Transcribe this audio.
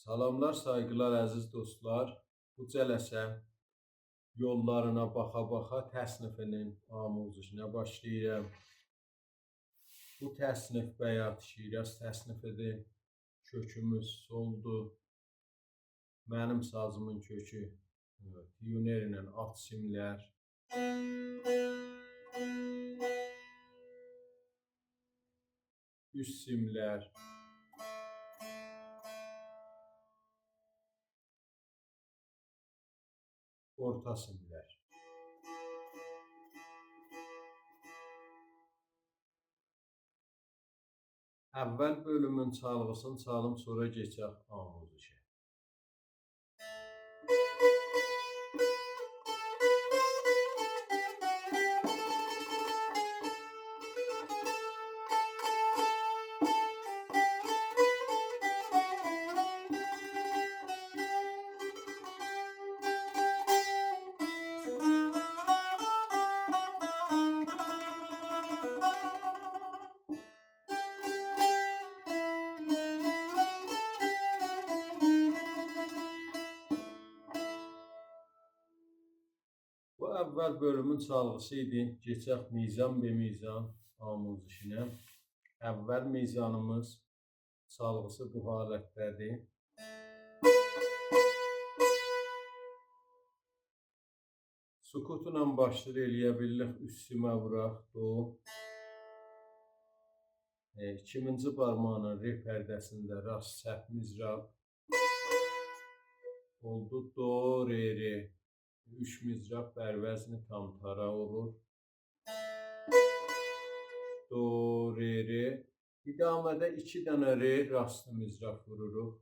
Salamlar, sayğılar, əziz dostlar. Bu cələsə yollarına baxa-baxa təsnifinin amuzişinə başlayıram. Bu təsnif Bəyat Şiraz təsnifidir. Kökümüz soldur. Mənim sazımın kökü pioner ilə at simlər. Üst simlər. Orta simlər. Əvvəl bölümün çalğısını çalım, sonra keçək amuzişə. Bu əvvəl bölümün çalğısı idi. Keçək mizan be mizan amuzişinə. Əvvəl mizanımız çalğısı bu halətdədir. Sukutla başlayır, eləyə bilirik, üst simə vuraq, do. İkinci barmağının re pərdəsində rast səhv mizrab. Oldu, do, re, re. 3 mizrab bərvəzni tam tara olur. Do, re, re. İdamədə 2 dənə re rastlı mizrab vururuq.